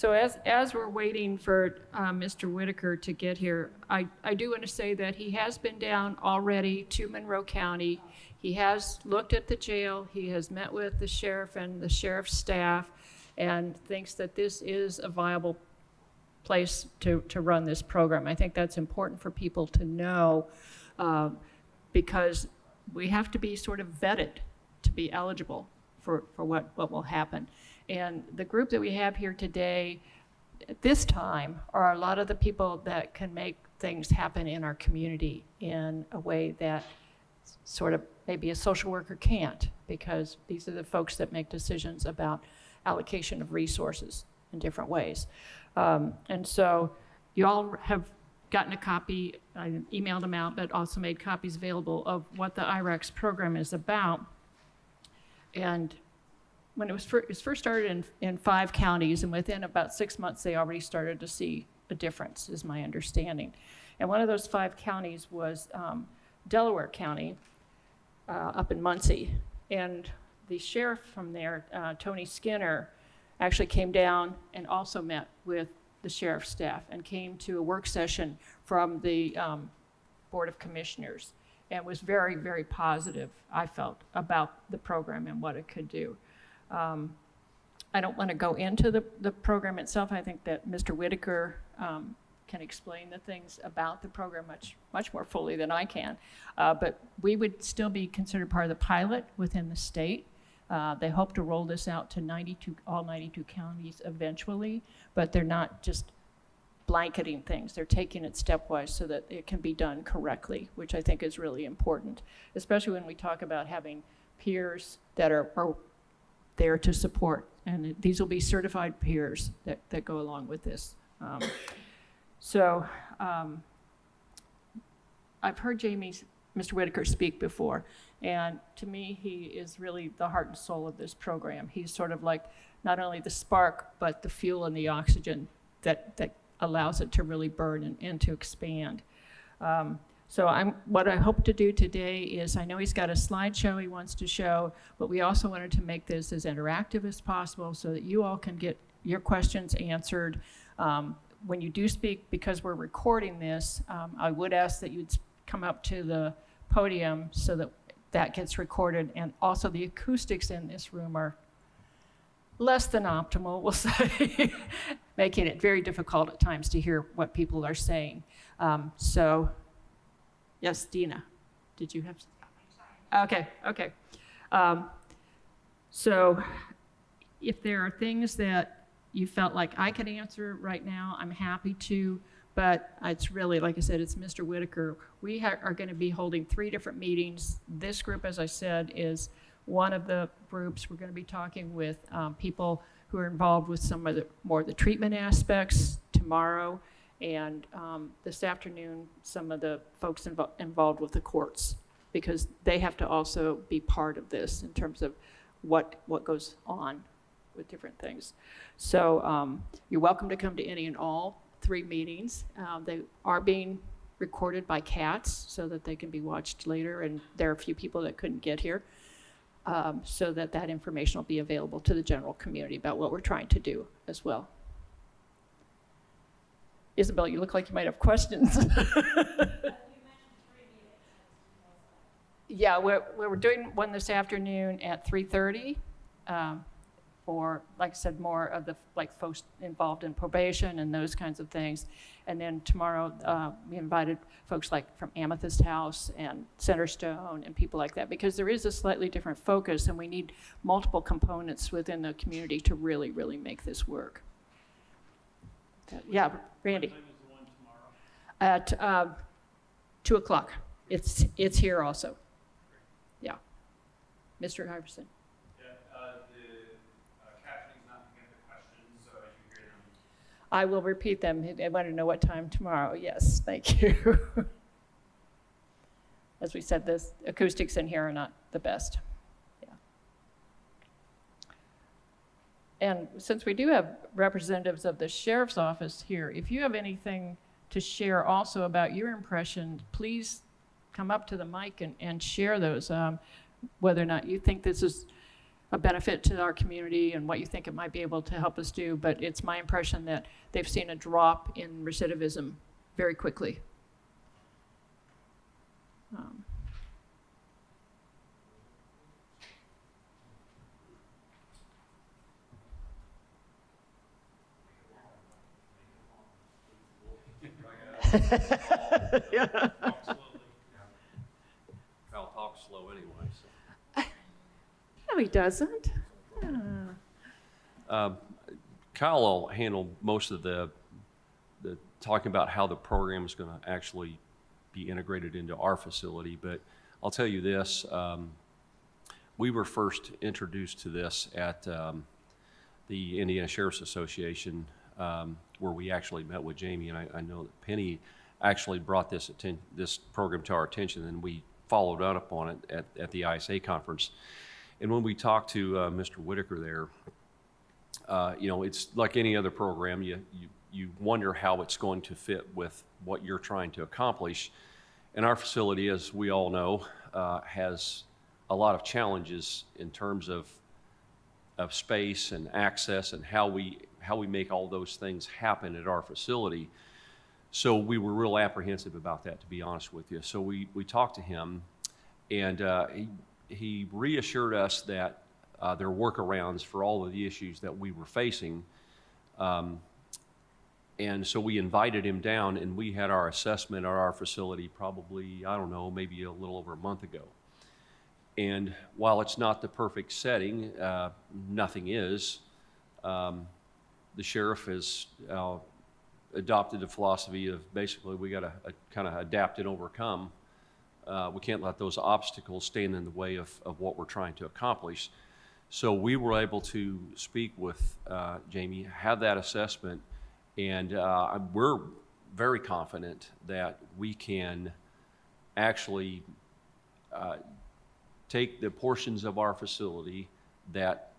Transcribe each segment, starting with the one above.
So as we're waiting for Mr. Whitaker to get here, I do want to say that he has been down already to Monroe County. He has looked at the jail. He has met with the sheriff and the sheriff's staff and thinks that this is a viable place to run this program. I think that's important for people to know because we have to be sort of vetted to be eligible for what will happen. And the group that we have here today, at this time, are a lot of the people that can make things happen in our community in a way that sort of maybe a social worker can't, because these are the folks that make decisions about allocation of resources in different ways. And so you all have gotten a copy, I emailed them out, but also made copies available of what the IRACS program is about. And when it was first started in 5 counties, and within about 6 months, they already started to see a difference, is my understanding. And one of those 5 counties was Delaware County, up in Muncie. And the sheriff from there, Tony Skinner, actually came down and also met with the sheriff's staff and came to a work session from the Board of Commissioners and was very, very positive, I felt, about the program and what it could do. I don't want to go into the program itself. I think that Mr. Whitaker can explain the things about the program much more fully than I can. But we would still be considered part of the pilot within the state. They hope to roll this out to all 92 counties eventually, but they're not just blanketing things. They're taking it stepwise so that it can be done correctly, which I think is really important, especially when we talk about having peers that are there to support. And these will be certified peers that go along with this. I've heard Mr. Whitaker speak before, and to me, he is really the heart and soul of this program. He's sort of like not only the spark, but the fuel and the oxygen that allows it to really burn and to expand. What I hope to do today is, I know he's got a slideshow he wants to show, but we also wanted to make this as interactive as possible so that you all can get your questions answered. When you do speak, because we're recording this, I would ask that you'd come up to the podium so that gets recorded. And also the acoustics in this room are less than optimal, we'll say, making it very difficult at times to hear what people are saying. Yes, Dina, did you have? Okay. So if there are things that you felt like I could answer right now, I'm happy to, but it's really, like I said, it's Mr. Whitaker. We are going to be holding 3 different meetings. This group, as I said, is one of the groups. We're going to be talking with people who are involved with some of the treatment aspects tomorrow. And this afternoon, some of the folks involved with the courts, because they have to also be part of this in terms of what goes on with different things. So you're welcome to come to any and all 3 meetings. They are being recorded by CATS so that they can be watched later, and there are a few people that couldn't get here, so that information will be available to the general community about what we're trying to do as well. Isabel, you look like you might have questions. You mentioned 3 meetings. Yeah, we're doing one this afternoon at 3:30 for, like I said, more of the folks involved in probation and those kinds of things. And then tomorrow we invited folks from Amethyst House and Centerstone and people like that, because there is a slightly different focus, and we need multiple components within the community to really, really make this work. Yeah, Randy. What time is the one tomorrow? At 2 o'clock. It's here also. Yeah. Mr. Iverson. Yeah, the captioning's not picking up the questions, so as you hear them. I will repeat them. I want to know what time tomorrow. Yes, thank you. As we said, the acoustics in here are not the best. And since we do have representatives of the sheriff's office here, if you have anything to share also about your impression, please come up to the mic and share those, whether or not you think this is a benefit to our community and what you think it might be able to help us do, but it's my impression that they've seen a drop in recidivism very quickly. Yeah. Kyle talks slow anyway, so. No, he doesn't. Kyle will handle most of the talking about how the program is going to actually be integrated into our facility. But I'll tell you this, we were first introduced to this at the Indiana Sheriff's Association, where we actually met with Jamie, and I know that Penny actually brought this program to our attention, and we followed up on it at the ISA conference. And when we talked to Mr. Whitaker there, it's like any other program. You wonder how it's going to fit with what you're trying to accomplish. And our facility, as we all know, has a lot of challenges in terms of space and access and how we make all those things happen at our facility. So we were real apprehensive about that, to be honest with you. So we talked to him, and he reassured us that there are workarounds for all of the issues that we were facing. And so we invited him down, and we had our assessment at our facility probably, I don't know, maybe a little over a month ago. And while it's not the perfect setting, nothing is, the sheriff has adopted the philosophy of basically we got to kind of adapt and overcome. We can't let those obstacles stand in the way of what we're trying to accomplish. So we were able to speak with Jamie, have that assessment, and we're very confident that we can actually take the portions of our facility that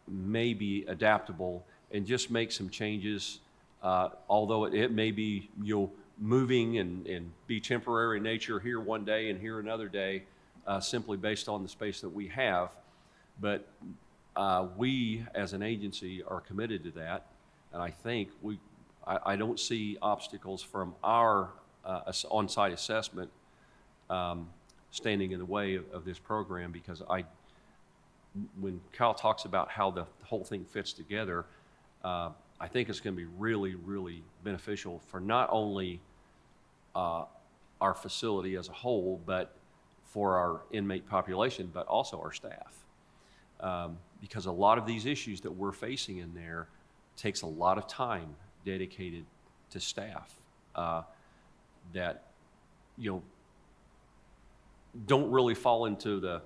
may be adaptable and just make some changes, although it may be moving and be temporary in nature here one day and here another day, simply based on the space that we have. But we as an agency are committed to that, and I think I don't see obstacles from our on-site assessment standing in the way of this program, because when Kyle talks about how the whole thing fits together, I think it's going to be really, really beneficial for not only our facility as a whole, but for our inmate population, but also our staff. Because a lot of these issues that we're facing in there takes a lot of time dedicated to staff that, don't really fall into the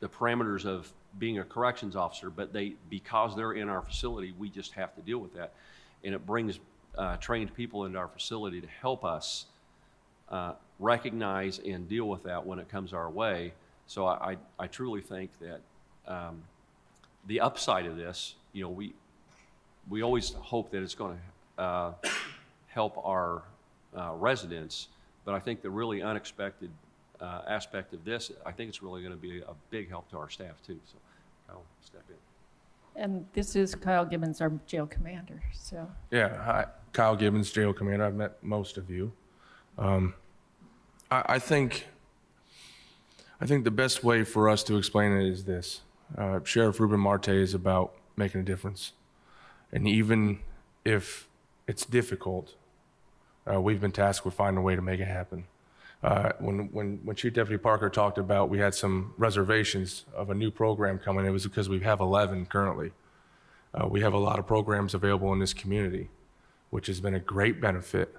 parameters of being a corrections officer, but because they're in our facility, we just have to deal with that. And it brings trained people into our facility to help us recognize and deal with that when it comes our way. So I truly think that the upside of this, we always hope that it's going to help our residents, but I think the really unexpected aspect of this, I think it's really going to be a big help to our staff too. So I'll step in. And this is Kyle Gibbons, our jail commander. So Yeah, hi, Kyle Gibbons, jail commander. I've met most of you. I think the best way for us to explain it is this. Sheriff Ruben Marte is about making a difference. And even if it's difficult, we've been tasked with finding a way to make it happen. When Chief Deputy Parker talked about we had some reservations of a new program coming, it was because we have 11 currently. We have a lot of programs available in this community, which has been a great benefit.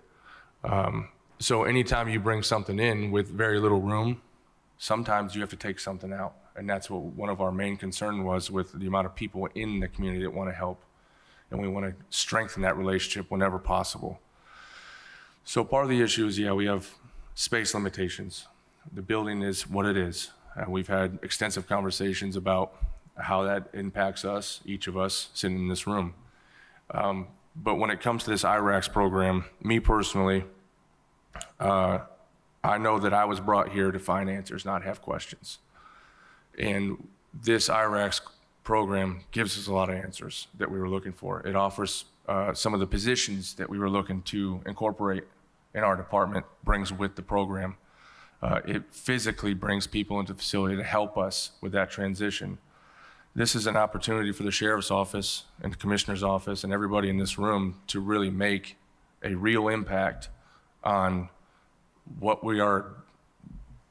So anytime you bring something in with very little room, sometimes you have to take something out. And that's what one of our main concern was with the amount of people in the community that want to help. And we want to strengthen that relationship whenever possible. So part of the issue is, we have space limitations. The building is what it is. We've had extensive conversations about how that impacts us, each of us sitting in this room. But when it comes to this IRACS program, me personally, I know that I was brought here to find answers, not have questions. And this IRAX program gives us a lot of answers that we were looking for. It offers some of the positions that we were looking to incorporate in our department, brings with the program. It physically brings people into the facility to help us with that transition. This is an opportunity for the sheriff's office and the commissioner's office and everybody in this room to really make a real impact on what we are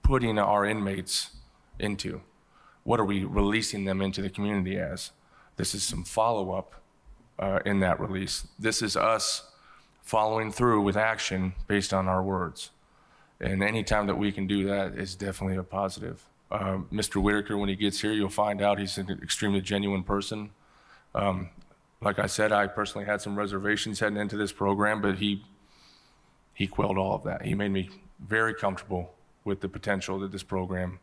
putting our inmates into. What are we releasing them into the community as? This is some follow-up in that release. This is us following through with action based on our words. And anytime that we can do that is definitely a positive. Mr. Whitaker, when he gets here, you'll find out he's an extremely genuine person. Like I said, I personally had some reservations heading into this program, but he quelled all of that. He made me very comfortable with the potential that this program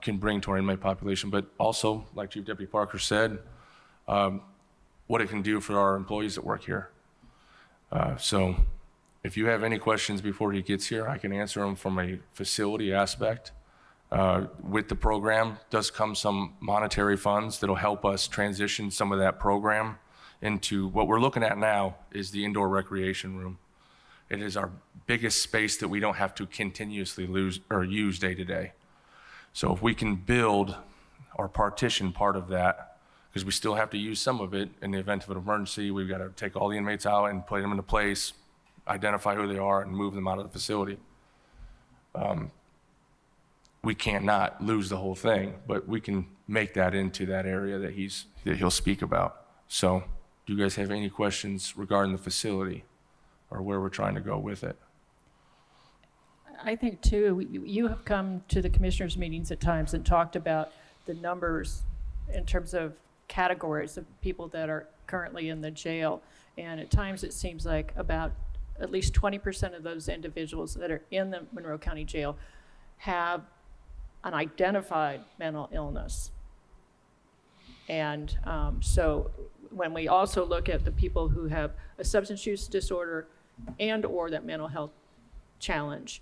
can bring to our inmate population, but also, like Chief Deputy Parker said, what it can do for our employees that work here. So if you have any questions before he gets here, I can answer them from a facility aspect. With the program does come some monetary funds that'll help us transition some of that program into what we're looking at now is the indoor recreation room. It is our biggest space that we don't have to continuously use day to day. So if we can build or partition part of that, because we still have to use some of it in the event of an emergency, we've got to take all the inmates out and put them into place, identify who they are, and move them out of the facility. We cannot lose the whole thing, but we can make that into that area that he'll speak about. So do you guys have any questions regarding the facility or where we're trying to go with it? I think too, you have come to the commissioners' meetings at times and talked about the numbers in terms of categories of people that are currently in the jail. And at times it seems like about at least 20% of those individuals that are in the Monroe County Jail have an identified mental illness. And so when we also look at the people who have a substance use disorder and or that mental health challenge,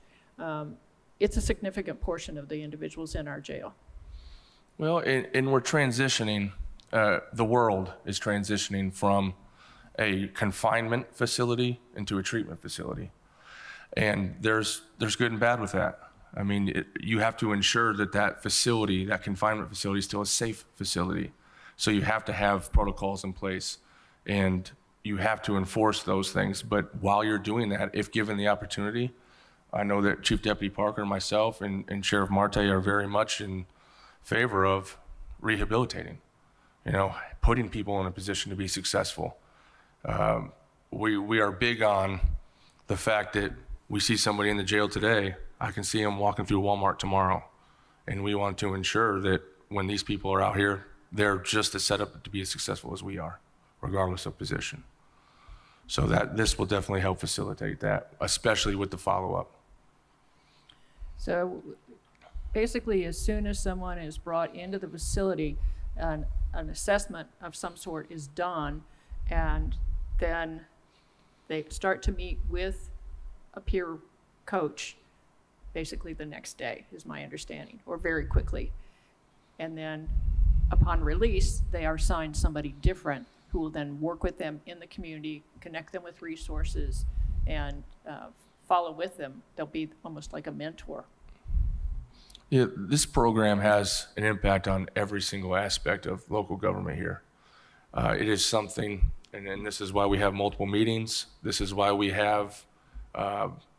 it's a significant portion of the individuals in our jail. Well, and we're transitioning, the world is transitioning from a confinement facility into a treatment facility. And there's good and bad with that. I mean, you have to ensure that that facility, that confinement facility is still a safe facility. So you have to have protocols in place and you have to enforce those things. But while you're doing that, if given the opportunity, I know that Chief Deputy Parker, myself, and Sheriff Marte are very much in favor of rehabilitating, putting people in a position to be successful. We are big on the fact that we see somebody in the jail today, I can see them walking through Walmart tomorrow. And we want to ensure that when these people are out here, they're just as set up to be as successful as we are, regardless of position. So that this will definitely help facilitate that, especially with the follow-up. So basically, as soon as someone is brought into the facility, an assessment of some sort is done, and then they start to meet with a peer coach basically the next day, is my understanding, or very quickly. And then upon release, they are assigned somebody different who will then work with them in the community, connect them with resources, and follow with them. They'll be almost like a mentor. Yeah, this program has an impact on every single aspect of local government here. It is something, and this is why we have multiple meetings. This is why we have,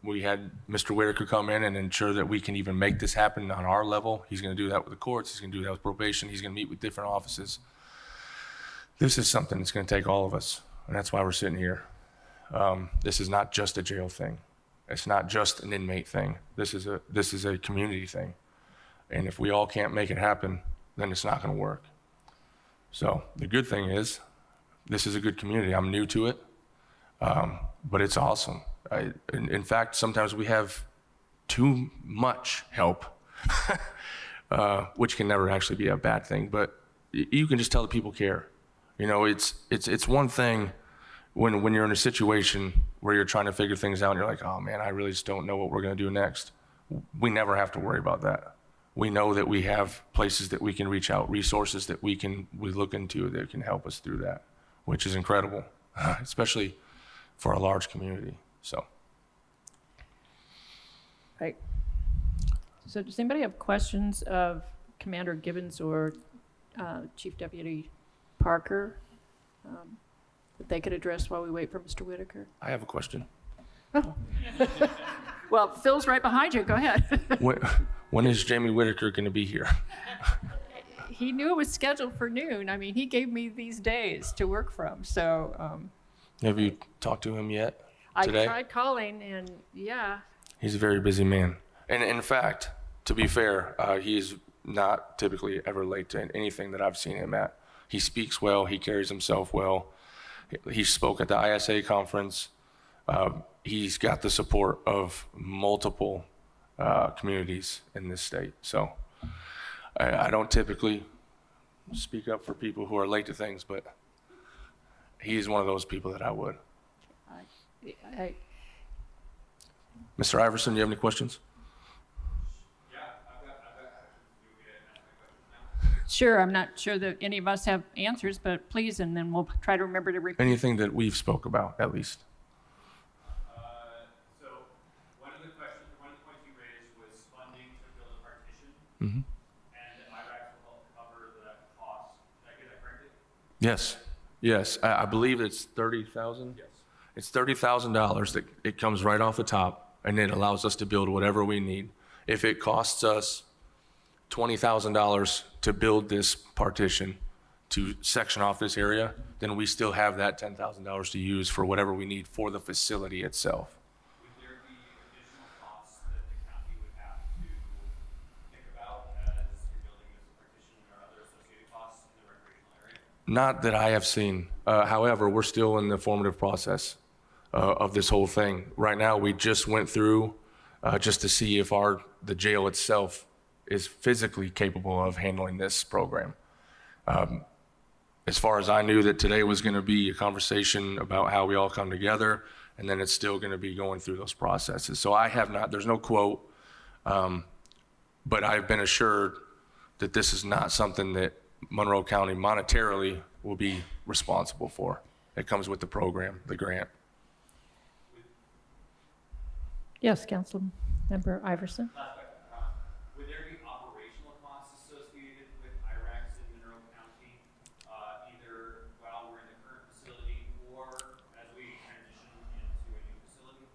we had Mr. Whitaker come in and ensure that we can even make this happen on our level. He's going to do that with the courts. He's going to do that with probation. He's going to meet with different offices. This is something that's going to take all of us, and that's why we're sitting here. This is not just a jail thing. It's not just an inmate thing. This is a community thing. And if we all can't make it happen, then it's not going to work. So the good thing is, this is a good community. I'm new to it, but it's awesome. In fact, sometimes we have too much help, which can never actually be a bad thing. But you can just tell that people care. It's one thing when you're in a situation where you're trying to figure things out and you're like, oh man, I really just don't know what we're going to do next. We never have to worry about that. we know that we have places that we can reach out, resources that we look into that can help us through that, which is incredible, especially for a large community. So. Right. So does anybody have questions of Commander Gibbons or Chief Deputy Parker that they could address while we wait for Mr. Whitaker? I have a question. Oh. Well, Phil's right behind you. Go ahead. When is Jamie Whitaker going to be here? He knew it was scheduled for noon. I mean, he gave me these days to work from. So Have you talked to him yet I today? tried calling, and yeah. He's a very busy man. And in fact, to be fair, he's not typically ever late to anything that I've seen him at. He speaks well. He carries himself well. He spoke at the ISA conference. He's got the support of multiple communities in this state. So I don't typically speak up for people who are late to things, but he is one of those people that I would. Mr. Iverson, do you have any questions? Sure, I'm not sure that any of us have answers, but please, and then we'll try to remember to repeat. Anything that we've spoke about, at least. So one of the points you raised was funding to build a partition, Mm-hmm. and IRACs will help cover that cost. Did I get that correctly? Yes, yes. I believe it's $30,000. Yes. It's $30,000 that it comes right off the top, and it allows us to build whatever we need. If it costs us $20,000 to build this partition to section off this area, then we still have that $10,000 to use for whatever we need for the facility itself. Would there be additional costs that the county would have to think about as you're building this partition or other associated costs in the recreational area? Not that I have seen. However, we're still in the formative process of this whole thing. Right now, we just went through just to see if the jail itself is physically capable of handling this program. As far as I knew, that today was going to be a conversation about how we all come together, and then it's still going to be going through those processes. So I have not, there's no quote, but I've been assured that this is not something that Monroe County monetarily will be responsible for. It comes with the program, the grant. Yes, Councilmember Iverson. Last question. Would there be operational costs associated with IRACs in Monroe County, either while we're in the current facility or as we transition into a new facility?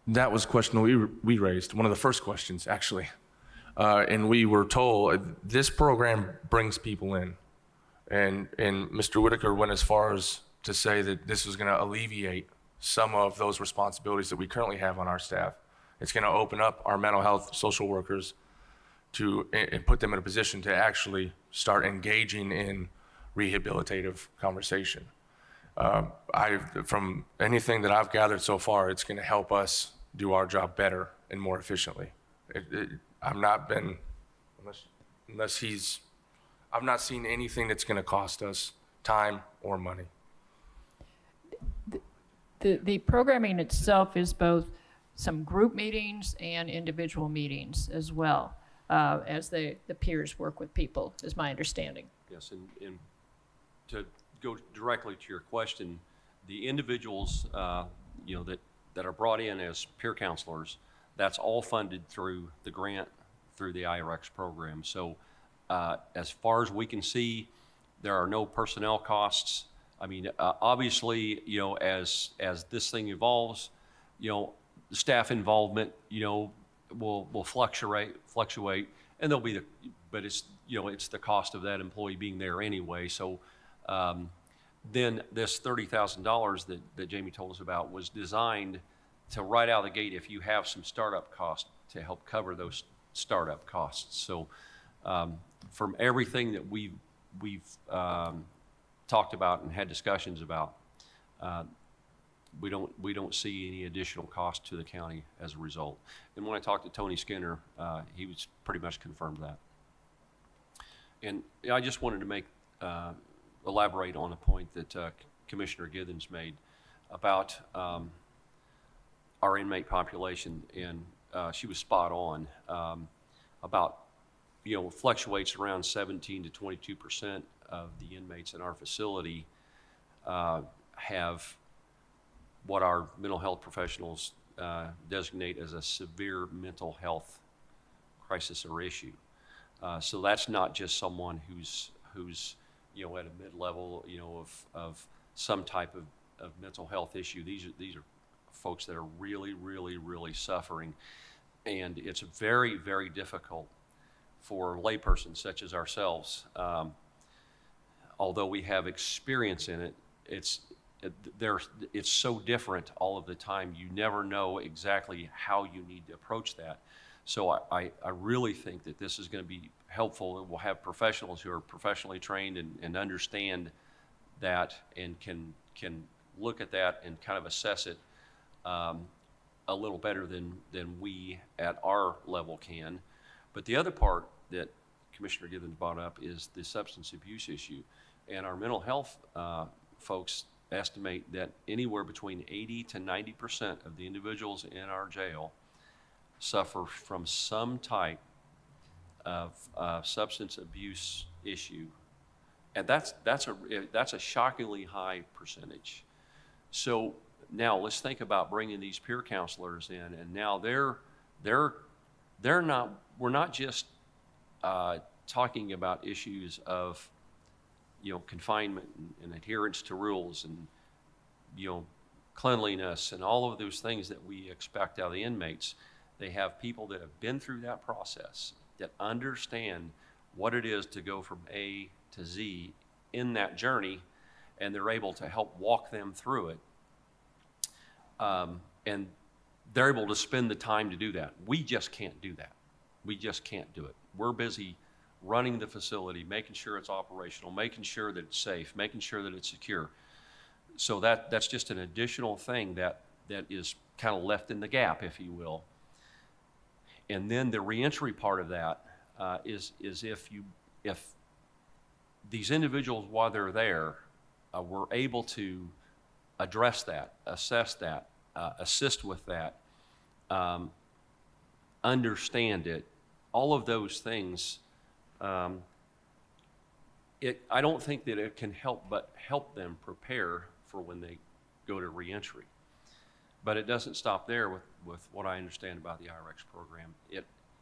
That was a question we raised, one of the first questions, actually. And we were told this program brings people in. And Mr. Whitaker went as far as to say that this was going to alleviate some of those responsibilities that we currently have on our staff. It's going to open up our mental health social workers and put them in a position to actually start engaging in rehabilitative conversation. From anything that I've gathered so far, it's going to help us do our job better and more efficiently. I've not been, I've not seen anything that's going to cost us time or money. The programming itself is both some group meetings and individual meetings as well, as the peers work with people, is my understanding. Yes, and to go directly to your question, the individuals, that are brought in as peer counselors, that's all funded through the grant, through the IRX program. So as far as we can see, there are no personnel costs. I mean, obviously, as this thing evolves, the staff involvement, will fluctuate, and there'll be but it's the cost of that employee being there anyway. So then this $30,000 that Jamie told us about was designed to right out of the gate, if you have some startup costs, to help cover those startup costs. So from everything that we've talked about and had discussions about, we don't see any additional cost to the county as a result. And when I talked to Tony Skinner, he was pretty much confirmed that. And I just wanted to elaborate on a point that Commissioner Githens made about our inmate population, and she was spot on about fluctuates around 17 to 22% of the inmates in our facility have what our mental health professionals designate as a severe mental health crisis or issue. So that's not just someone who's at a mid-level, of some type of mental health issue. These are folks that are really, really, really suffering, and it's very, very difficult for laypersons such as ourselves. Although we have experience in it, it's so different all of the time. You never know exactly how you need to approach that. So I really think that this is going to be helpful, and we'll have professionals who are professionally trained and understand that and can look at that and kind of assess it a little better than we at our level can. But the other part that Commissioner Givens brought up is the substance abuse issue. And our mental health folks estimate that anywhere between 80 to 90% of the individuals in our jail suffer from some type of substance abuse issue. And that's a shockingly high percentage. So now let's think about bringing these peer counselors in, and now we're not just talking about issues of confinement and adherence to rules and cleanliness and all of those things that we expect out of the inmates. They have people that have been through that process, that understand what it is to go from A to Z in that journey, and they're able to help walk them through it. And they're able to spend the time to do that. We just can't do that. We just can't do it. We're busy running the facility, making sure it's operational, making sure that it's safe, making sure that it's secure. So that's just an additional thing that is kind of left in the gap, if you will. And then the reentry part of that is if these individuals, while they're there, were able to address that, assess that, assist with that, understand it, all of those things, I don't think that it can help but help them prepare for when they go to reentry. But it doesn't stop there with what I understand about the IREX program.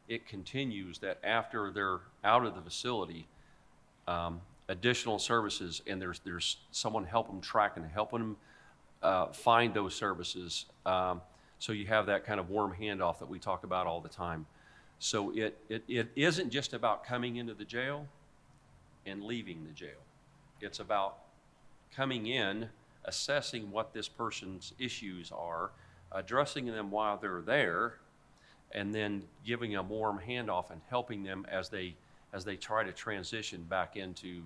It continues that after they're out of the facility, additional services, and there's someone helping them track and helping them find those services. So you have that kind of warm handoff that we talk about all the time. So it isn't just about coming into the jail and leaving the jail. It's about coming in, assessing what this person's issues are, addressing them while they're there, and then giving a warm handoff and helping them as they try to transition back into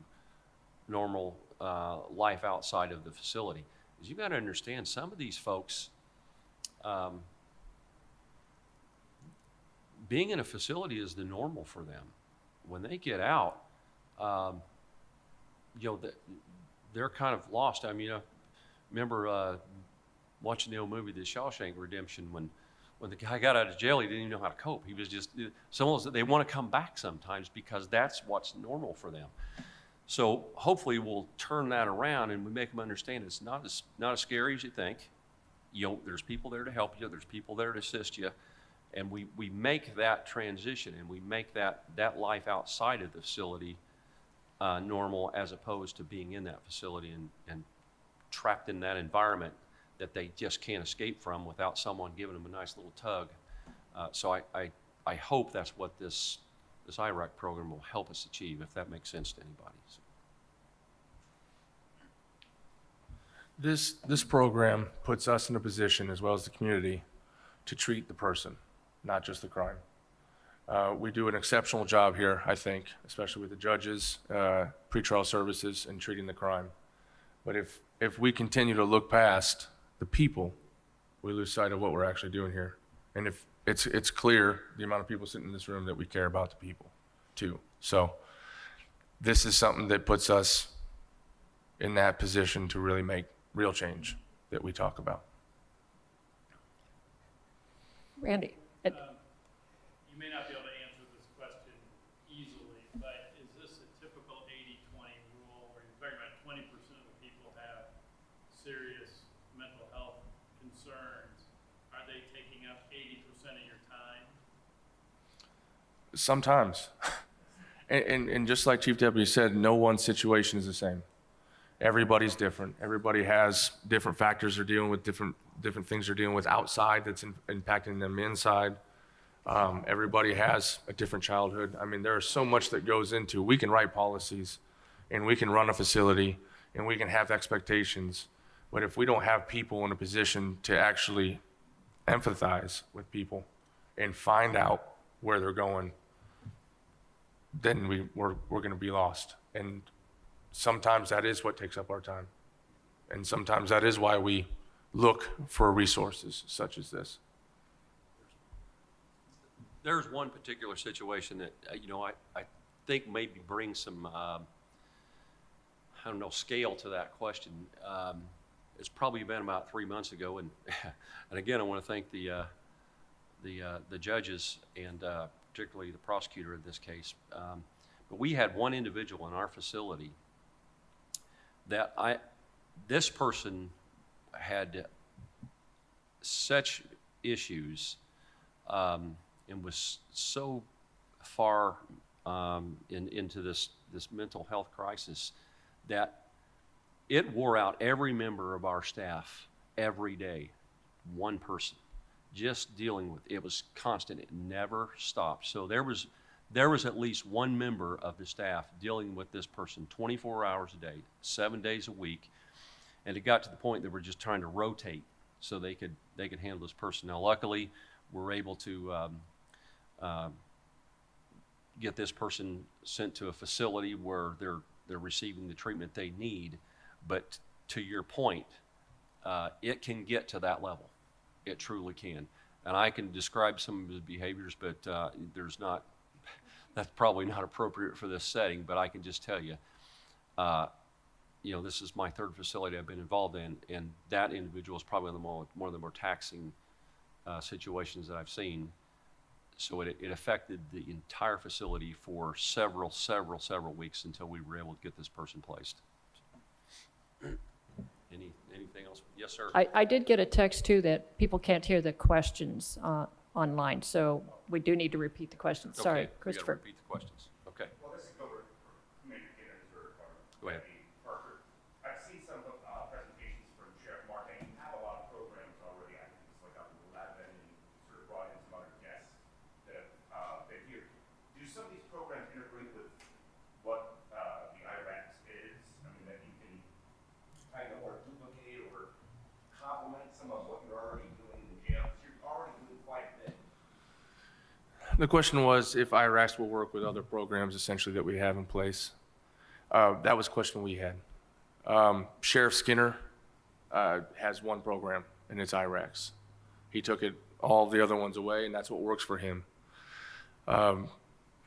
normal life outside of the facility. Because you've got to understand, some of these folks, being in a facility is the normal for them. When they get out, they're kind of lost. I mean, remember watching the old movie, The Shawshank Redemption, when the guy got out of jail, he didn't even know how to cope. He was just, they want to come back sometimes because that's what's normal for them. So hopefully we'll turn that around and we make them understand it's not as scary as you think. There's people there to help you. There's people there to assist you. And we make that transition and we make that life outside of the facility normal, as opposed to being in that facility and trapped in that environment that they just can't escape from without someone giving them a nice little tug. So I hope that's what this IREC program will help us achieve, if that makes sense to anybody. So. This program puts us in a position, as well as the community, to treat the person, not just the crime. We do an exceptional job here, I think, especially with the judges, pretrial services, and treating the crime. But if we continue to look past the people, we lose sight of what we're actually doing here. And if it's clear, the amount of people sitting in this room, that we care about the people too. So this is something that puts us in that position to really make real change that we talk about. Randy. You may not be able to answer this question easily, serious mental health concerns, are they taking up 80% of your time? Sometimes. And just like Chief Deputy said, no one situation is the same. Everybody's different. Everybody has different factors they're dealing with, different things they're dealing with outside that's impacting them inside. Everybody has a different childhood. I mean, there's so much that goes into, we can write policies and we can run a facility and we can have expectations, but if we don't have people in a position to actually empathize with people and find out where they're going, then we're going to be lost. And sometimes that is what takes up our time. And sometimes that is why we look for resources such as this. There's one particular situation that, I think maybe brings some, I don't know, scale to that question. It's probably been about 3 months ago, and again, I want to thank the judges and particularly the prosecutor in this case. But we had one individual in our facility that this person had such issues and was so far into this mental health crisis that it wore out every member of our staff every day. One person just dealing with it. Was constant. It never stopped. So there was at least one member of the staff dealing with this person 24 hours a day, 7 days a week, and it got to the point that we're just trying to rotate so they could handle this person. Now, luckily, we're able to get this person sent to a facility where they're receiving the treatment they need. But to your point, it can get to that level. It truly can. And I can describe some of his behaviors, but that's probably not appropriate for this setting, but I can just tell you, this is my third facility I've been involved in, and that individual is probably one of the more taxing situations that I've seen. So it affected the entire facility for several weeks until we were able to get this person placed. Anything else? Yes, sir. I did get a text too that people can't hear the questions online, so we do need to repeat the questions. Sorry, Okay, Christopher. We gotta repeat the questions. Okay. Well, this is over communicators or Go ahead. Parker. I've seen some presentations from Sheriff Martin. You have a lot of programs already. I think it's like up to 11, and sort of brought in some other guests that have been here. Do some of these programs integrate with what the IRACS is? I mean, that you can kind of or duplicate or complement some of what you're already doing in the jail? Because you're already doing quite a bit. The question was if IRACS will work with other programs essentially that we have in place. That was a question we had. Sheriff Skinner has one program, and it's IRACS. He took all the other ones away, and that's what works for him.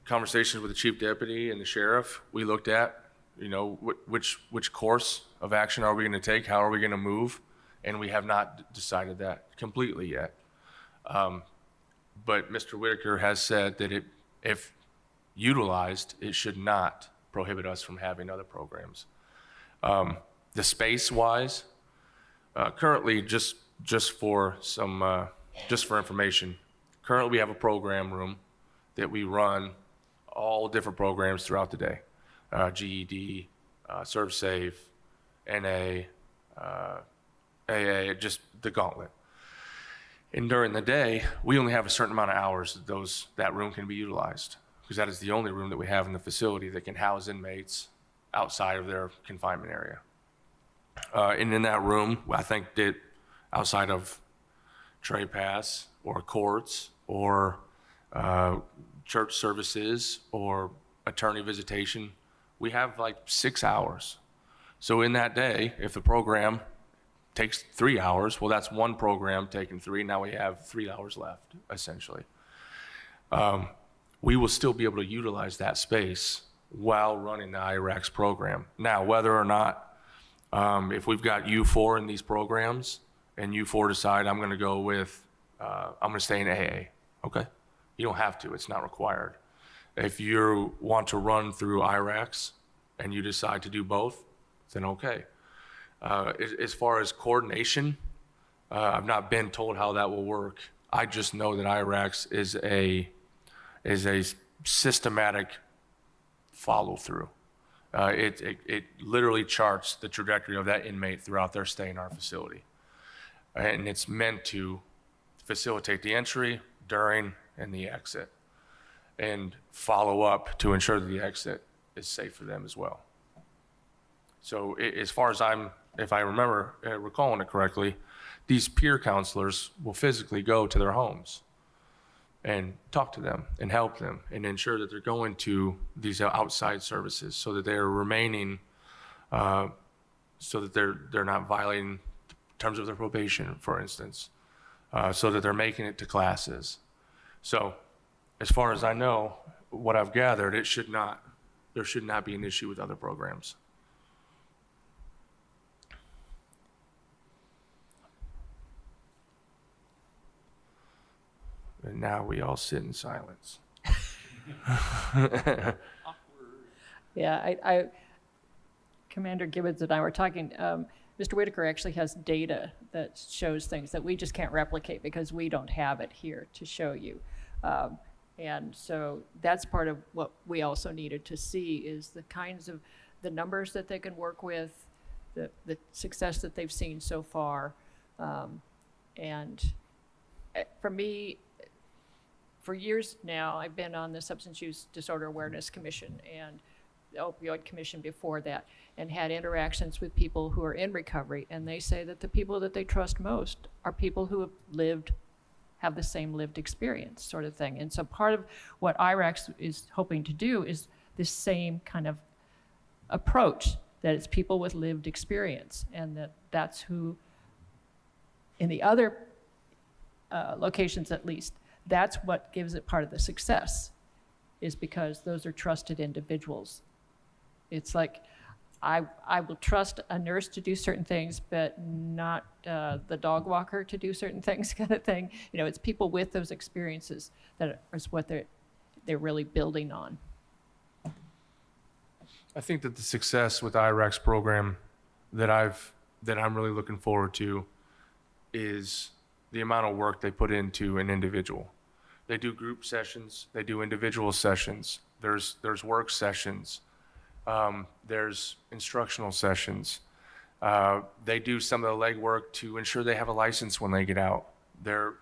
Conversations with the chief deputy and the sheriff, we looked at, which course of action are we going to take? How are we going to move? And we have not decided that completely yet. But Mr. Whitaker has said that if utilized, it should not prohibit us from having other programs. The space-wise, currently, just for information, currently we have a program room that we run all different programs throughout the day. GED, ServSafe, NA, AA, just the gauntlet. And during the day, we only have a certain amount of hours that room can be utilized, because that is the only room that we have in the facility that can house inmates outside of their confinement area. And in that room, I think that outside of Tray Pass or courts or church services or attorney visitation, we have like 6 hours. So in that day, if the program takes 3 hours, well, that's one program taking 3. Now we have 3 hours left, essentially. We will still be able to utilize that space while running the IRACS program. Now, whether or not, if we've got U4 in these programs and U4 decide I'm going to go with, I'm going to stay in AA, okay? You don't have to, it's not required. If you want to run through IRACS and you decide to do both, then okay. As far as coordination, I've not been told how that will work. I just know that IRACS is a systematic follow through. It literally charts the trajectory of that inmate throughout their stay in our facility. And it's meant to facilitate the entry, during, and the exit, and follow up to ensure that the exit is safe for them as well. So as far as if I remember recalling it correctly, these peer counselors will physically go to their homes and talk to them and help them and ensure that they're going to these outside services so that they're remaining, so that they're not violating terms of their probation, for instance, so that they're making it to classes. So as far as I know, what I've gathered, there should not be an issue with other programs. And now we all sit in silence. Yeah, Commander Gibbons and I were talking, Mr. Whitaker actually has data that shows things that we just can't replicate because we don't have it here to show you. And so that's part of what we also needed to see is the kinds of, the numbers that they can work with, the success that they've seen so far. And for me, for years now, I've been on the Substance Use Disorder Awareness Commission and the Opioid Commission before that, and had interactions with people who are in recovery, and they say that the people that they trust most are people who have the same lived experience, sort of thing. And so part of what IRACS is hoping to do is this same kind of approach, that it's people with lived experience, and that's who, in the other locations at least, that's what gives it part of the success, is because those are trusted individuals. It's like, I will trust a nurse to do certain things, but not the dog walker to do certain things, kind of thing. You know, it's people with those experiences that is what they're really building on. I think that the success with the IRACS program that I'm really looking forward to is the amount of work they put into an individual. They do group sessions, they do individual sessions, there's work sessions, there's instructional sessions. They do some of the legwork to ensure they have a license when they get out. Their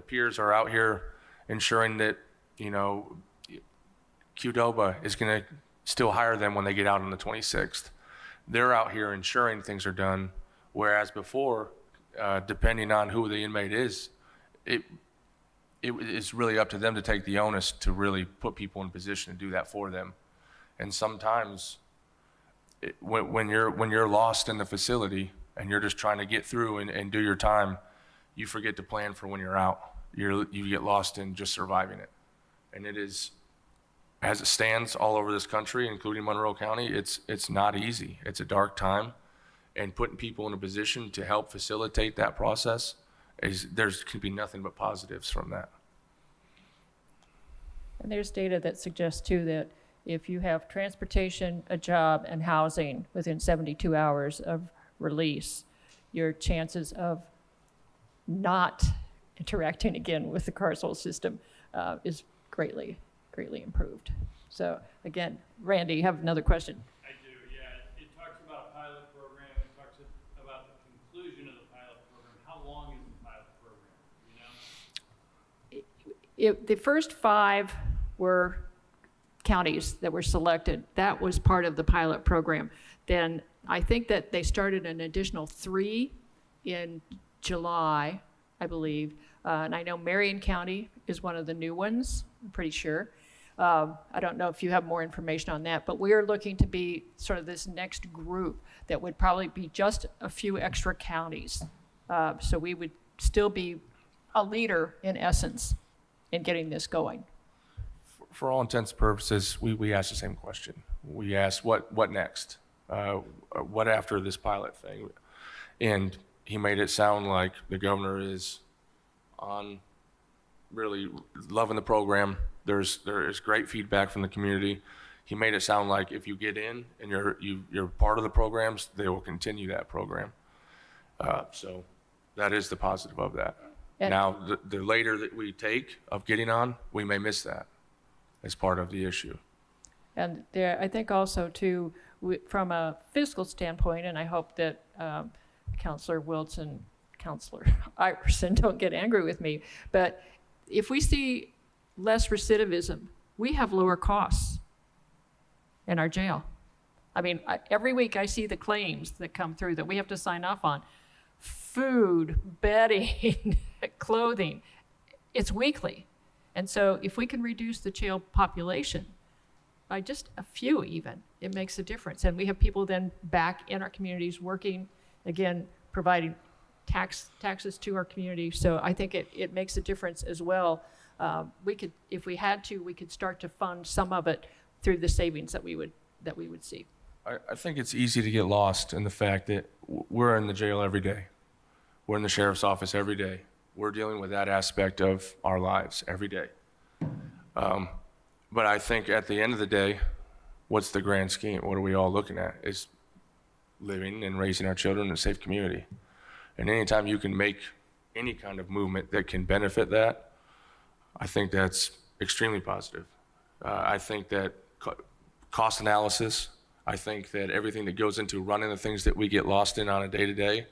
peers are out here ensuring that, you know, Qdoba is going to still hire them when they get out on the 26th. They're out here ensuring things are done, whereas before, depending on who the inmate is, it is really up to them to take the onus to really put people in position to do that for them. And sometimes when you're lost in the facility and you're just trying to get through and do your time, you forget to plan for when you're out. You get lost in just surviving it. And it is, as it stands all over this country, including Monroe County, it's not easy. It's a dark time, and putting people in a position to help facilitate that process could be nothing but positives from that. And there's data that suggests too that if you have transportation, a job, and housing within 72 hours of release, your chances of not interacting again with the carceral system is greatly improved. So again, Randy, you have another question. I do, yeah. It talks about a pilot program, it talks about the conclusion of the pilot program. How long is the pilot program, you know? The first 5 were counties that were selected. That was part of the pilot program. Then I think that they started an additional 3 in July, I believe. And I know Marion County is one of the new ones, I'm pretty sure. I don't know if you have more information on that, but we're looking to be sort of this next group that would probably be just a few extra counties. So we would still be a leader in essence in getting this going. For all intents and purposes, we asked the same question. We asked, what next? What after this pilot thing? And he made it sound like the governor is on really loving the program. There is great feedback from the community. He made it sound like if you get in and you're part of the programs, they will continue that program. So that is the positive of that. And- Now, the later that we take of getting on, we may miss that as part of the issue. And there, I think also too, from a fiscal standpoint, and I hope that Counselor Wilson, Counselor Iverson don't get angry with me, but if we see less recidivism, we have lower costs in our jail. I mean, every week I see the claims that come through that we have to sign off on. Food, bedding, clothing, it's weekly. And so if we can reduce the jail population by just a few even, it makes a difference. And we have people then back in our communities working, again, providing taxes to our community. So I think it makes a difference as well. We could, if we had to, we could start to fund some of it through the savings that we would see. I think it's easy to get lost in the fact that we're in the jail every day. We're in the sheriff's office every day. We're dealing with that aspect of our lives every day. But I think at the end of the day, what's the grand scheme? What are we all looking at? Is living and raising our children in a safe community. And anytime you can make any kind of movement that can benefit that, I think that's extremely positive. I think that cost analysis, I think that everything that goes into running the things that we get lost in on a day-to-day,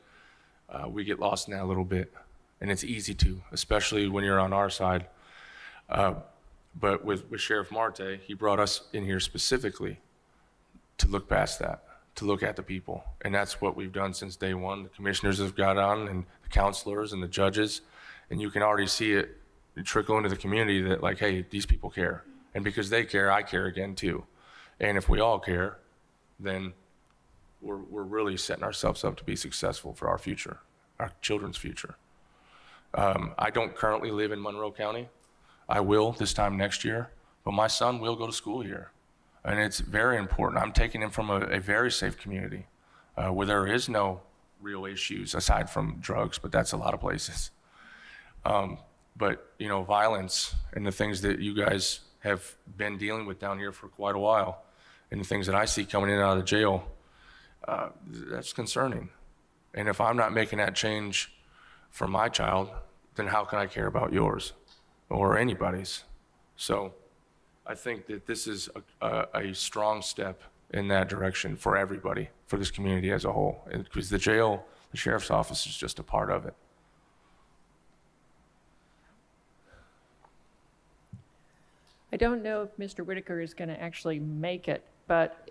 we get lost in that a little bit. And it's easy to, especially when you're on our side. But with Sheriff Marte, he brought us in here specifically to look past that, to look at the people. And that's what we've done since day one. The commissioners have got on, and the counselors and the judges, and you can already see it trickle into the community that, like, hey, these people care. And because they care, I care again too. And if we all care, then we're really setting ourselves up to be successful for our future, our children's future. I don't currently live in Monroe County. I will this time next year, but my son will go to school here. And it's very important. I'm taking him from a very safe community where there is no real issues aside from drugs, but that's a lot of places. But, you know, violence and the things that you guys have been dealing with down here for quite a while, and the things that I see coming in and out of the jail, that's concerning. And if I'm not making that change for my child, then how can I care about yours or anybody's? So I think that this is a strong step in that direction for everybody, for this community as a whole. Because the jail, the sheriff's office is just a part of it. I don't know if Mr. Whitaker is going to actually make it, but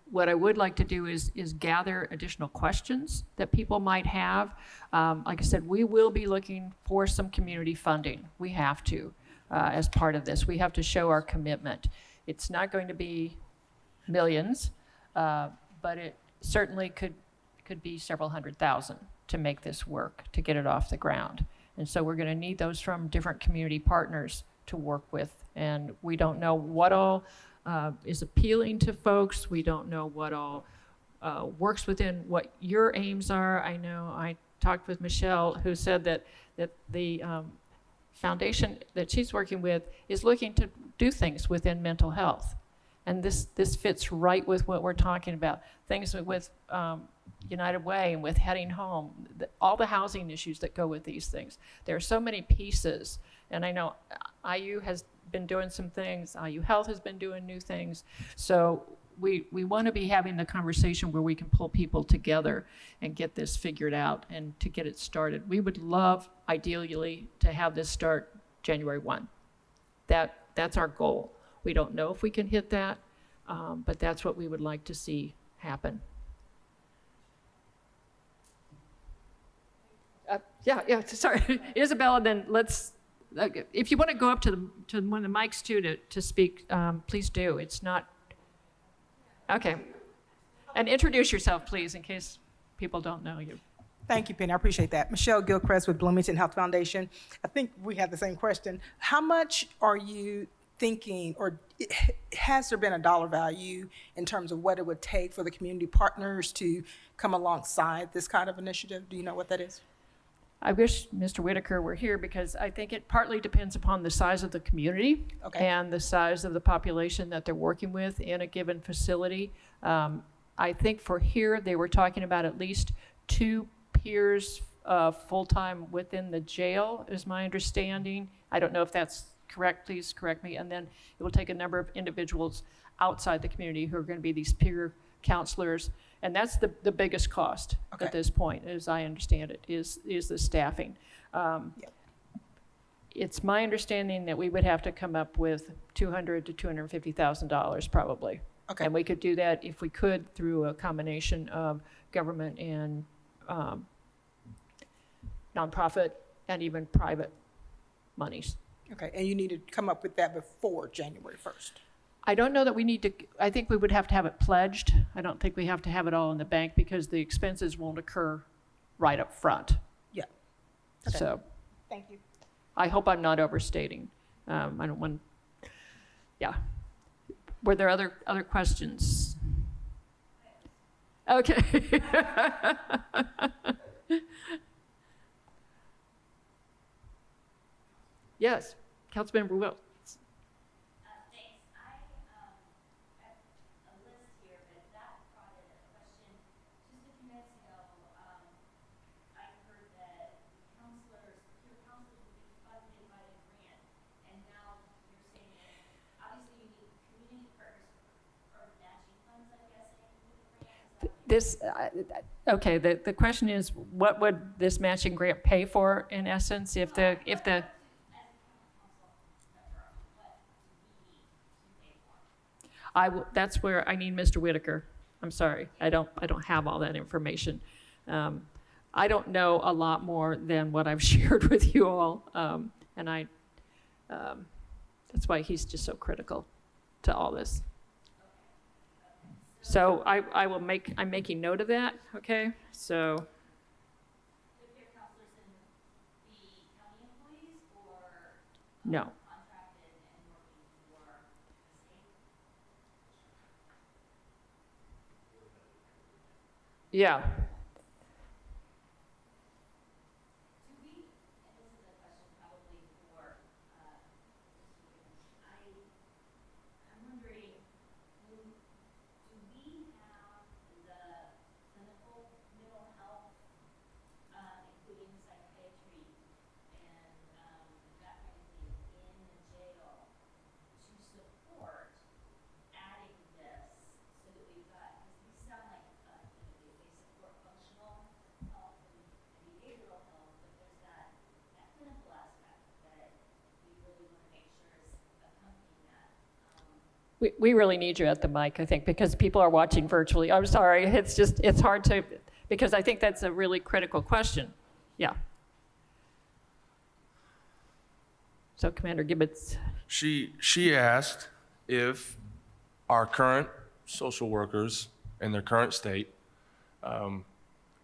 what I would like to do is gather additional questions that people might have. Like I said, we will be looking for some community funding. We have to, as part of this. We have to show our commitment. It's not going to be millions, but it certainly could be several $100,000 to make this work, to get it off the ground. And so we're going to need those from different community partners to work with. And we don't know what all is appealing to folks. We don't know what all works within what your aims are. I know I talked with Michelle, who said that the foundation that she's working with is looking to do things within mental health. And this fits right with what we're talking about. Things with United Way and with heading home, all the housing issues that go with these things. There are so many pieces. And I know IU has been doing some things, IU Health has been doing new things. So we want to be having the conversation where we can pull people together and get this figured out and to get it started. We would love, ideally, to have this start January 1. That's our goal. We don't know if we can hit that, but that's what we would like to see happen. Yeah, sorry. Isabella, then let's, if you want to go up to one of the mics too to speak, please do. It's not, okay. And introduce yourself, please, in case people don't know you. Thank you, Penny. I appreciate that. Michelle Gilchrist with Bloomington Health Foundation. I think we have the same question. How much are you thinking, or has there been a dollar value in terms of what it would take for the community partners to come alongside this kind of initiative? Do you know what that is? I wish Mr. Whitaker were here because I think it partly depends upon the size of the community Okay. and the size of the population that they're working with in a given facility. I think for here, they were talking about at least 2 peers full-time within the jail, is my understanding. I don't know if that's correct, please correct me. And then it will take a number of individuals outside the community who are going to be these peer counselors. And that's the biggest cost Okay. at this point, as I understand it, is the staffing. Yep. It's my understanding that we would have to come up with $200,000 to $250,000 probably. Okay. And we could do that if we could through a combination of government and nonprofit and even private monies. Okay, and you need to come up with that before January 1st. I don't know that we need to, I think we would have to have it pledged. I don't think we have to have it all in the bank because the expenses won't occur right up front. Yeah. Okay. So Thank you. I hope I'm not overstating. I don't want, yeah. Were there other questions? Okay. Yes, Councilmember Wills. Thanks. I have a list here, but that brought in a question. Just a few minutes ago, I heard that peer counselors would be funded by the grant. And now you're saying that obviously you need community partners or matching funds, I'm guessing, with the grant. Is that Okay, the question is, what would this matching grant pay for in essence if the, that's where I need Mr. Whitaker. I'm sorry, I don't have all that information. I don't know a lot more than what I've shared with you all, and that's why he's just so critical to all this. So I'm making note of that, okay? So, the peer counselors in the county employees or no. contracted and working for the state? Yeah. Do we, and this is a question probably for, I'm wondering, do we have the clinical mental health, including psychiatry and, that kind of thing in the jail to support adding this so that we've got, because these sound like, they support functional health and behavioral health, but there's that clinical aspect that we really want to make sure is accompanying that. We really need you at the mic, I think, because people are watching virtually. I'm sorry, it's hard to, because I think that's a really critical question. Yeah. So Commander Gibbons, She asked if our current social workers in their current state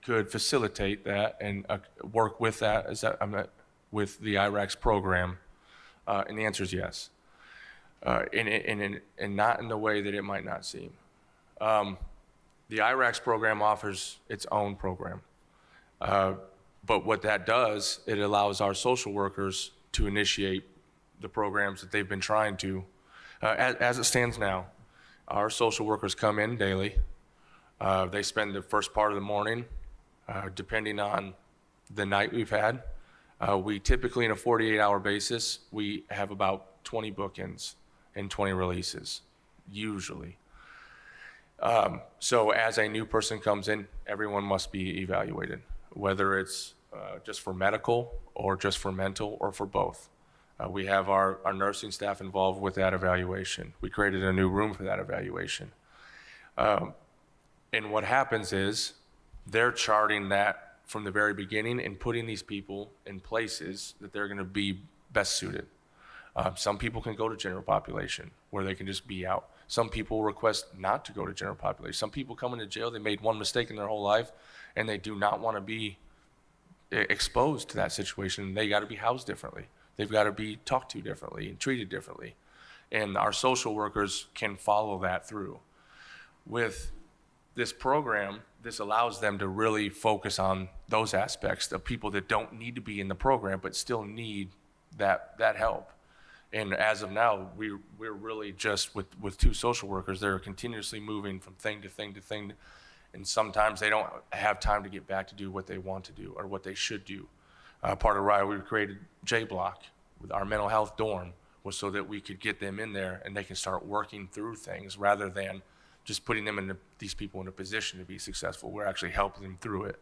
could facilitate that and work with that, with the IRACS program, and the answer is yes. And not in the way that it might not seem. The IRACS program offers its own program. But what that does, it allows our social workers to initiate the programs that they've been trying to. As it stands now, our social workers come in daily. They spend the first part of the morning, depending on the night we've had. We typically, in a 48-hour basis, we have about 20 bookings and 20 releases, usually. So as a new person comes in, everyone must be evaluated, whether it's just for medical or just for mental or for both. We have our nursing staff involved with that evaluation. We created a new room for that evaluation. And what happens is they're charting that from the very beginning and putting these people in places that they're going to be best suited. Some people can go to general population where they can just be out. Some people request not to go to general population. Some people come into jail, they made one mistake in their whole life, and they do not want to be exposed to that situation. They got to be housed differently. They've got to be talked to differently and treated differently. And our social workers can follow that through. With this program this allows them to really focus on those aspects of people that don't need to be in the program but still need that help. And as of now, we're really just with 2 social workers. They're continuously moving from thing to thing to thing, and sometimes they don't have time to get back to do what they want to do or what they should do. Part of why we created J Block with our mental health dorm was so that we could get them in there and they can start working through things rather than just putting them in these people in a position to be successful. We're actually helping them through it.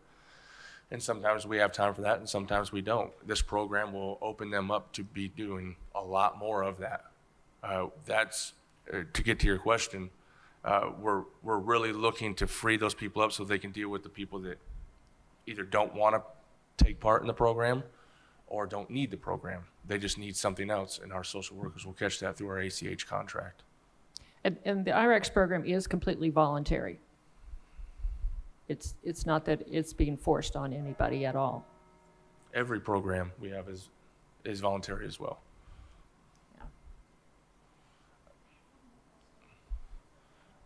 And sometimes we have time for that and sometimes we don't. This program will open them up to be doing a lot more of that. That's, to get to your question, we're really looking to free those people up so they can deal with the people that either don't want to take part in the program or don't need the program. They just need something else, and our social workers will catch that through our ACH contract. And the IREX program is completely voluntary. It's not that it's being forced on anybody at all. Every program we have is voluntary as well.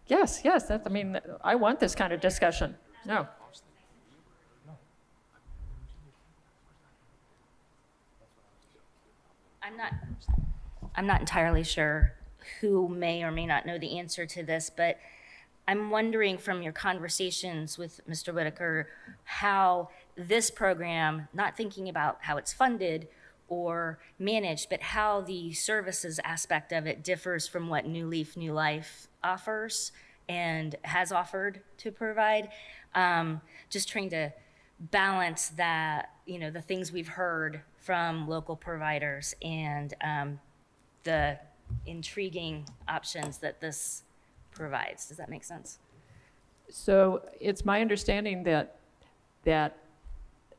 Yes, I mean, I want this kind of discussion. No. I'm not entirely sure who may or may not know the answer to this, but I'm wondering from your conversations with Mr. Whitaker how this program, not thinking about how it's funded or managed, but how the services aspect of it differs from what New Leaf, New Life offers and has offered to provide. Just trying to balance that, the things we've heard from local providers and the intriguing options that this provides. Does that make sense? So it's my understanding that the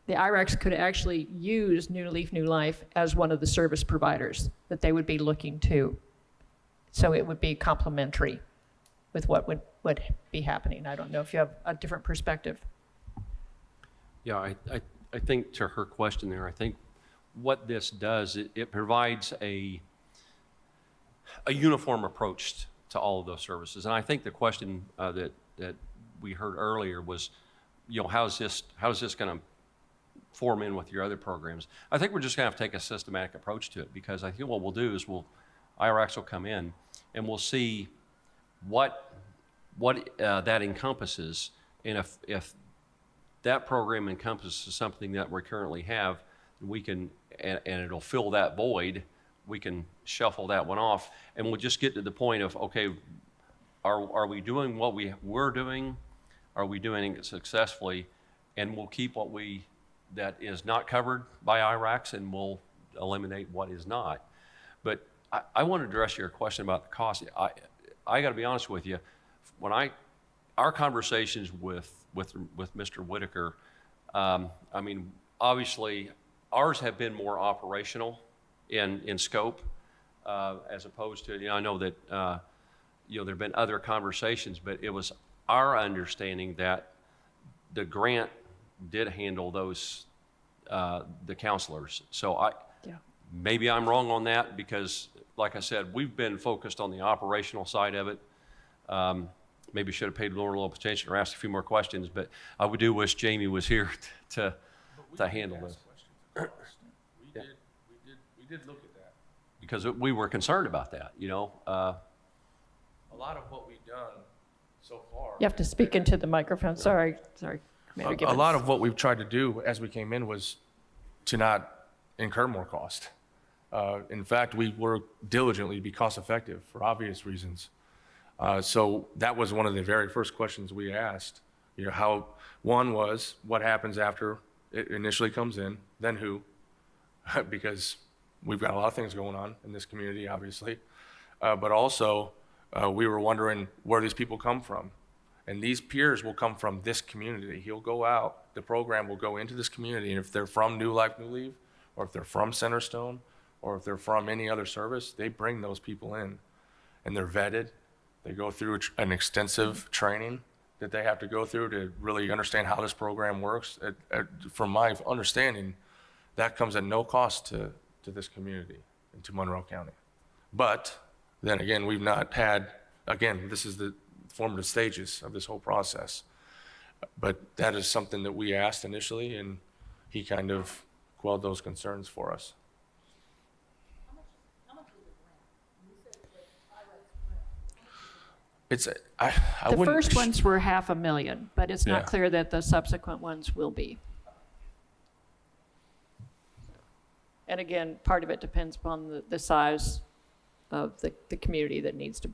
IREX could actually use New Leaf, New Life as one of the service providers that they would be looking to. So it would be complementary with what would be happening. I don't know if you have a different perspective. Yeah, I think to her question there, I think what this does, it provides a uniform approach to all of those services. And I think the question that we heard earlier was, how's this going to form in with your other programs? I think we're just going to have to take a systematic approach to it, because I think what we'll do is IRAX will come in and we'll see what that encompasses, and if that program encompasses something that we currently have, we can, and it'll fill that void, we can shuffle that one off, and we'll just get to the point of, okay, are we doing what we're doing? Are we doing it successfully? And we'll keep that is not covered by IRAX, and we'll eliminate what is not. But I want to address your question about the cost. I got to be honest with you. When our conversations with Mr. Whitaker, I mean, obviously ours have been more operational in scope, as opposed to, I know that, there have been other conversations, but it was our understanding that the grant did handle those, the counselors. So maybe I'm wrong on that, because like I said, we've been focused on the operational side of it. Maybe should have paid a little attention or asked a few more questions, but I would do wish Jamie was here to handle this. We did look at that. Because we were concerned about that, A lot of what we've done so far. You have to speak into the microphone. Sorry. Commander A Gibbons. lot of what we've tried to do as we came in was to not incur more cost. In fact, we work diligently to be cost effective for obvious reasons. So that was one of the very first questions we asked. One was, what happens after it initially comes in, then who? Because we've got a lot of things going on in this community, obviously. But also, we were wondering where these people come from. And these peers will come from this community. He'll go out, the program will go into this community, and if they're from New Life, New Leaf, or if they're from Centerstone, or if they're from any other service, they bring those people in. And they're vetted. They go through an extensive training that they have to go through to really understand how this program works. From my understanding, that comes at no cost to this community and to Monroe County. But then again, we've not had, this is the formative stages of this whole process. But that is something that we asked initially, and he kind of quelled those concerns for us. It's, I The wouldn't. first ones were $500,000, but it's not Yeah. clear that the subsequent ones will be. And again, part of it depends upon the size of the community that needs to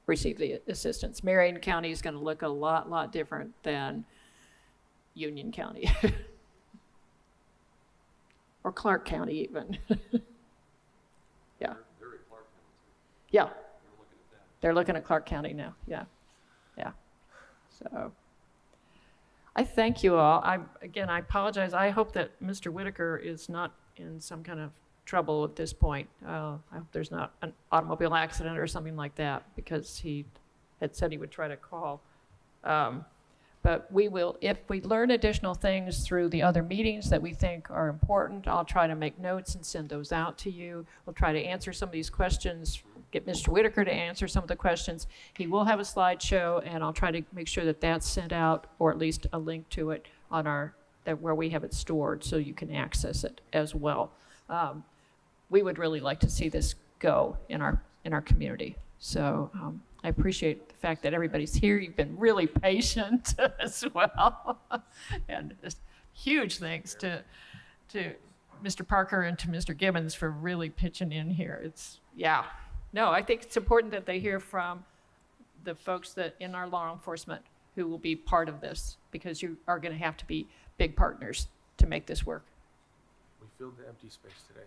receive the assistance. Marion County is going to look a lot different than Union County. Or Clark County even. Yeah. They're at Clark County too. Yeah, They're looking at that. they're looking at Clark County now, yeah, yeah. So, I thank you all. Again, I apologize. I hope that Mr. Whitaker is not in some kind of trouble at this point. I hope there's not an automobile accident or something like that, because he had said he would try to call. But we will, if we learn additional things through the other meetings that we think are important, I'll try to make notes and send those out to you. We'll try to answer some of these questions, get Mr. Whitaker to answer some of the questions. He will have a slideshow, and I'll try to make sure that that's sent out, or at least a link to it on where we have it stored, so you can access it as well. We would really like to see this go in our community. So I appreciate the fact that everybody's here. You've been really patient as well. And just huge thanks to Mr. Parker and to Mr. Gibbons for really pitching in here. No, I think it's important that they hear from the folks that in our law enforcement who will be part of this, because you are going to have to be big partners to make this work. We filled the empty space today.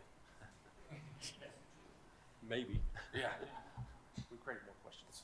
Maybe. Yeah. We created more questions.